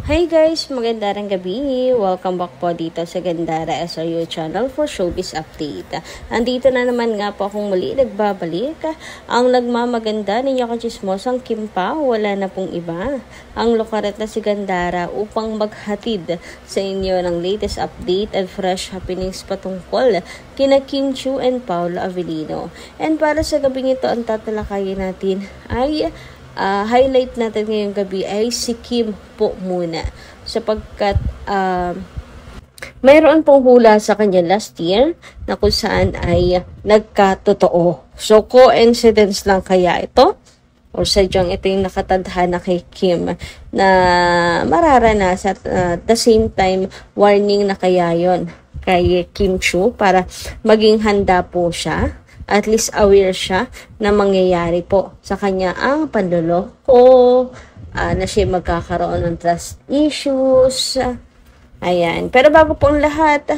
Hi guys! Magandang gabi! Welcome back po dito sa Gandara SRU channel for showbiz update. Andito na naman nga po akong muli nagbabalik. Ang nagmamaganda ninyo kachismosang Kim Pao, wala na pong iba. Ang lokaret na si Gandara upang maghatid sa inyo ng latest update and fresh happenings patungkol kina Kim Chiu and Paolo Avellino. And para sa gabing ito, ang tatalakayin natin ay highlight natin ngayong gabi ay si Kim po muna sapagkat mayroon pong hula sa kanya last year na kung saan ay nagkatotoo. So coincidence lang kaya ito o sadyang ito yung nakatadhana kay Kim na mararanasan at the same time warning na kaya yon kay Kim Chiu para maging handa po siya. At least aware siya na mangyayari po sa kanya ang panloloko, na siya magkakaroon ng trust issues. Ayan. Pero bago po ang lahat,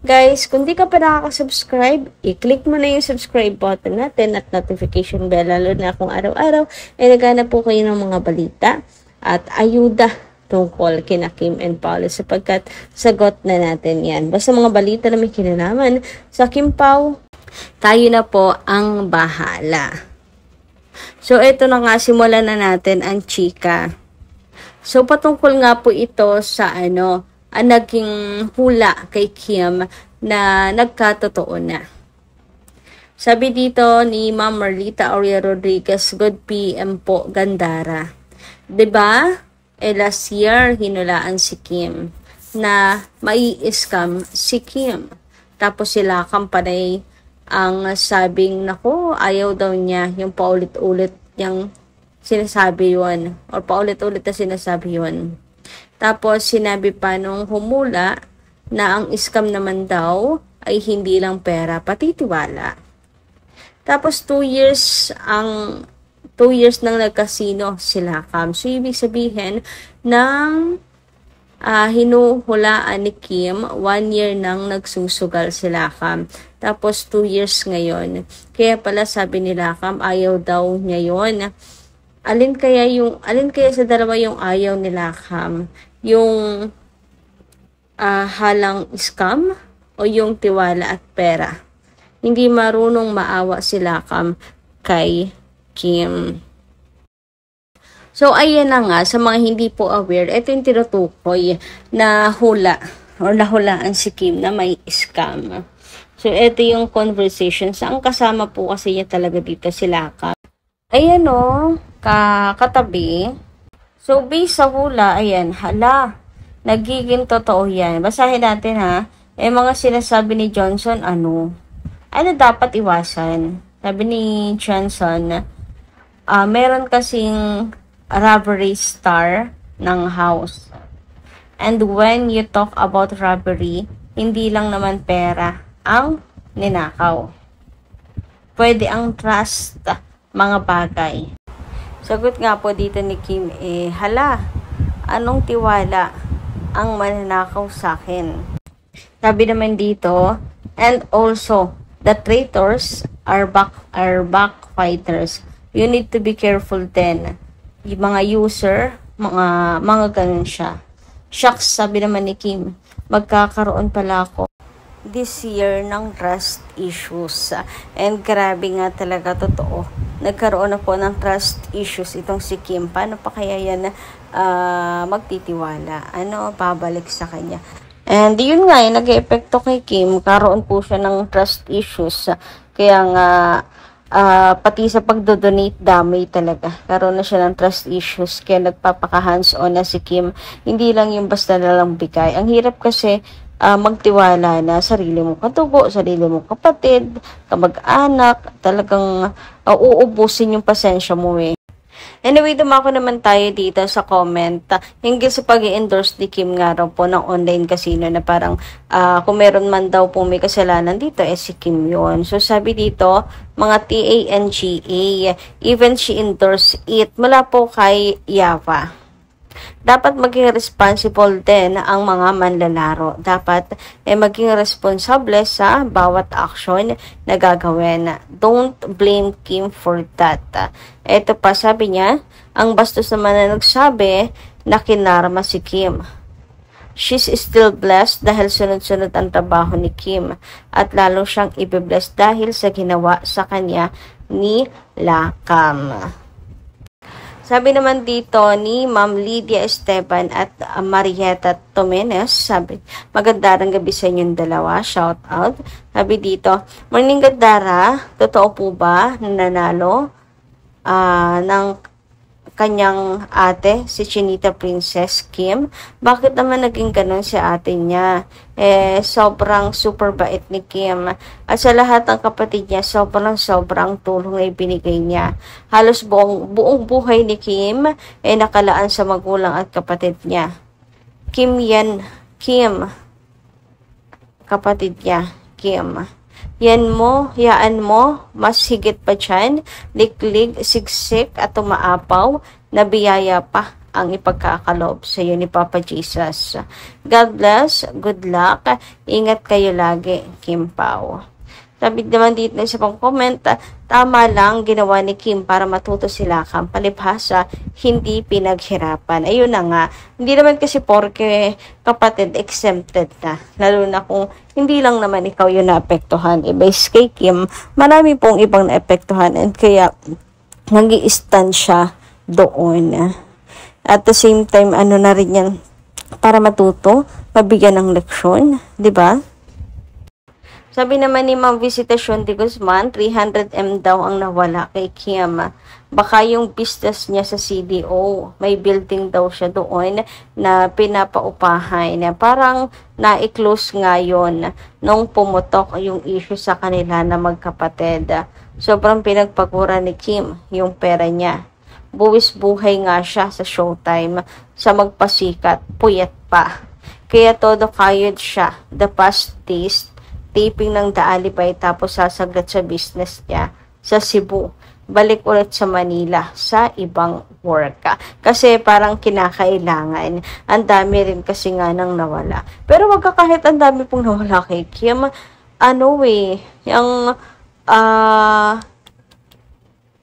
guys, kung di ka pa nakaka-subscribe, i-click mo na yung subscribe button natin at notification bell, lalo na kung araw-araw ay naghanap po kayo ng mga balita at ayuda tungkol kina Kim and Paolo sapagkat sagot na natin yan. Basta mga balita na may kinalaman sa Kim Pao, tayo na po ang bahala. So, ito na nga, simulan na natin ang chika. So, patungkol nga po ito sa naging hula kay Kim na nagkatotoo na. Sabi dito ni Ma'am Marlita Aurea Rodriguez, good PM po, Gandara. Diba? Last year, hinulaan si Kim na mai-scam si Kim. Tapos sila kampanay ang sabing, nako, ayaw daw niya yung paulit-ulit yung sinasabi yun. Or paulit-ulit na sinasabi yun. Tapos, sinabi pa nung humula na ang scam naman daw ay hindi lang pera, pati tiwala. Tapos, 2 years nang nagkasino sila, Kam. So, ibig sabihin, ng hinuhulaan ni Kim, 1 year nang nagsusugal sila, Kam. Tapos 2 years ngayon. Kaya pala sabi nila, Kam, ayaw daw niya yon. Alin kaya sa dalawa yung ayaw nila, Kam? Yung halang scam o yung tiwala at pera? Hindi marunong maawa sila, Kam, kay Kim. So, ayan na nga, sa mga hindi po aware, ito yung tinutukoy na hula or nahulaan si Kim na may scam. So, ito yung conversation. Ang kasama po kasi niya talaga dito sila Kam. Ayan o, katabi. So, based sa hula, ayan, hala, nagiging totoo yan. Basahin natin ha. Mga sinasabi ni Johnson, ano dapat iwasan? Sabi ni Johnson, meron kasing robbery star ng house. And when you talk about robbery, hindi lang naman pera ang ninakaw. Pwede ang trust, mga bagay. Sagot nga po dito ni Kim, hala, anong tiwala ang mananakaw sa akin? Sabi naman dito, and also, the traitors are backfighters. You need to be careful then. Yung mga user, mga ganun siya. Shucks, sabi naman ni Kim, magkakaroon pala ako this year ng trust issues. And grabe nga talaga, totoo. Nagkaroon na po ng trust issues itong si Kim. Paano pa kaya yan magtitiwala? Pabalik sa kanya. And yun nga, nag-epekto kay Kim. Karoon po siya ng trust issues. Kaya nga, pati sa pagdodonate, damay talaga. Karoon na siya ng trust issues. Kaya nagpapaka-hands-on na si Kim. Hindi lang yung basta na lang bigay. Ang hirap kasi magtiwala na sarili mo katugo, sarili mo kapatid, kamag-anak. Talagang uubusin yung pasensya mo eh. Anyway, dumako naman tayo dito sa comment hinggil sa pag-i-endorse ni Kim nga raw po ng online casino na parang kung meron man daw po may kasalanan dito, si Kim yun. So, sabi dito, mga TANGA, even she endorsed it mula po kay Yava. Dapat maging responsible din ang mga manlalaro. Dapat maging responsable sa bawat action na gagawin. Don't blame Kim for that. Ito pa, sabi niya, ang bastos naman na nagsabi, na kinarma si Kim. She's still blessed dahil sunod-sunod ang trabaho ni Kim at lalo siyang ibe-bless dahil sa ginawa sa kanya ni Lakam. Sabi naman dito ni Ma'am Lydia Esteban at Marieta Tomenes, sabi, magandang gabi sa inyong dalawa, shout out. Sabi dito, morning Gandara, totoo po ba na nanalo ng kanyang ate, si Chinita Princess Kim? Bakit naman naging ganun si ate niya? Sobrang super bait ni Kim. At sa lahat ng kapatid niya, sobrang tulong na ibinigay niya. Halos buong buhay ni Kim nakalaan sa magulang at kapatid niya. Kim, kapatid niya, Kim. Yaan mo, mas higit pa dyan, liklig, sigsik at umaapaw, na biyaya pa ang ipagkakalob sa iyo ni Papa Jesus. God bless, good luck, ingat kayo lagi, Kim Pao. Sabi naman dito sa pang comment, tama lang ginawa ni Kim para matuto sila kang palibhasa, hindi pinaghirapan. Ayun na nga, hindi naman kasi porke kapatid exempted na. Lalo na kung hindi lang naman ikaw yung naapektuhan. Base kay Kim, marami pong ibang naapektuhan and kaya nag-i-stand siya doon. At the same time, ano na rin yan, para matuto, mabigyan ng leksyon, di ba? Sabi naman ni Ma'am Visitasyon de Guzman, 300M daw ang nawala kay Kim. Baka yung business niya sa CDO, may building daw siya doon na pinapaupahan. Parang na-close nga yun nung pumutok yung issue sa kanila na magkapatid. Sobrang pinagpagura ni Kim yung pera niya. Buwis buhay nga siya sa Showtime, sa magpasikat, puyat pa. Kaya todo kayod siya, the past taste, taping ng The Alibay tapos sasaglat sa business niya sa Cebu. Balik ulit sa Manila sa ibang work. Kasi parang kinakailangan. Ang dami rin kasi nga nang nawala. Pero wag ka kahit ang dami pong nawala kay Kim. Yung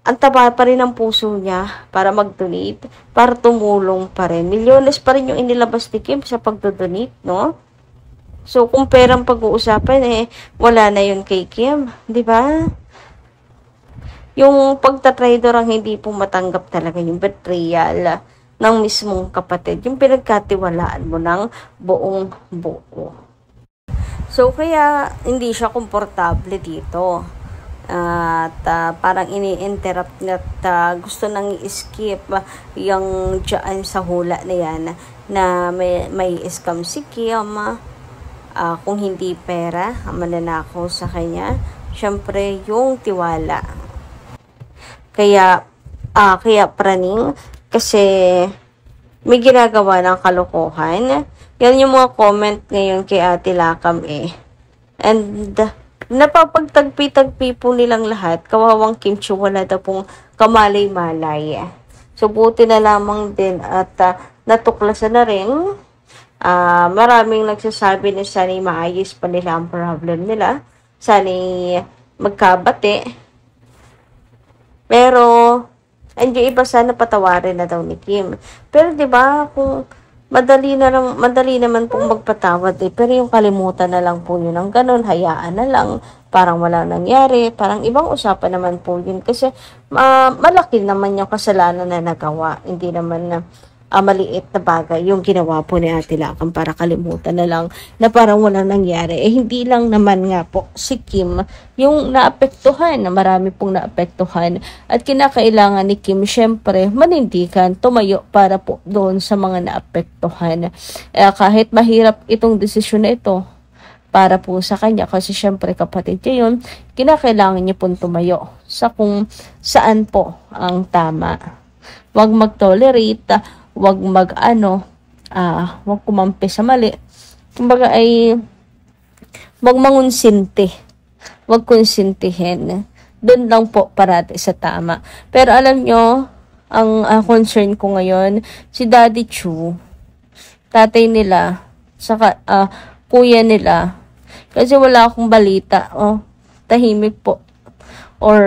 ang taba pa rin ang puso niya para mag-donate, para tumulong pa rin. Milyones pa rin yung inilabas ni Kim sa pag-donate, no? So, kung perang pag-uusapan, wala na yun kay Kim. Di ba? Yung pagtatrader ang hindi po matanggap talaga yung betrayal ng mismong kapatid. Yung pinagkatiwalaan mo ng buong buo. So, kaya hindi siya komportable dito. At parang ini-interrupt at gusto nang i-skip yung dyan sa hula na yan na may scam si Kim. Kung hindi pera ang mananakaw sa kanya, syempre yung tiwala. Kaya praning kasi may ginagawa ng kalokohan. Yan yung mga comment ngayon kay Ate Lakam And napapagtagpi-tagpi po nilang lahat. Kawawang Kim Chiu, wala daw pong kamalay-malay. So buti na lamang din at natuklasan na rin. Maraming nagsasabi na sana'y maayos pa nila ang problem nila. Sana'y magkabati. Pero, yung iba sana patawarin na daw ni Kim. Pero 'di ba kung madali naman pong magpatawad pero yung kalimutan na lang po yun ng ganun, hayaan na lang, parang wala nangyari, parang ibang usapan naman po yun kasi malaki naman yung kasalanan na nagawa, hindi naman na maliit na bagay yung ginawa po ni Ate Lakam para kalimutan na lang na parang walang nangyari. Hindi lang naman nga po si Kim yung naapektuhan, na marami pong naapektuhan at kinakailangan ni Kim syempre manindigan, tumayo para po doon sa mga naapektuhan. Kahit mahirap itong desisyon na ito para po sa kanya kasi syempre kapatid niya yun, kinakailangan niya pong tumayo sa kung saan po ang tama. Huwag mag-tolerate, wag wag kumampi sa mali. Kumbaga ay wag mangunsinti. Wag konsintihin. Doon lang po parati sa tama. Pero alam nyo, ang concern ko ngayon, si Daddy Chu, tatay nila, saka kuya nila. Kasi wala akong balita. Tahimik po. Or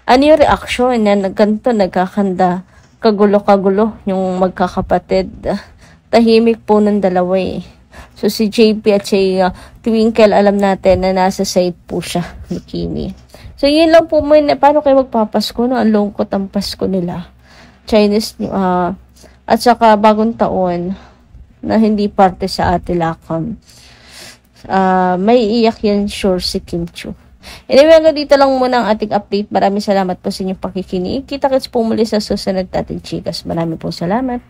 ano yung reaction na ganito nagkakanda kagulo-kagulo yung magkakapatid. Tahimik po ng dalawa eh. So si JP at si Twinkle, alam natin na nasa side po siya ni Kimi. So yun lang po muna. Paano kayo magpapasko? No? Ang lungkot ang Pasko nila. Chinese at saka bagong taon na hindi parte sa Atilakam. May iyak yan sure si Kim Chiu. Anyway, hanggang dito lang muna ang ating update. Maraming salamat po sa inyong pakikinig. Kita-kits po muli sa susunod natin, chikas. Maraming po salamat.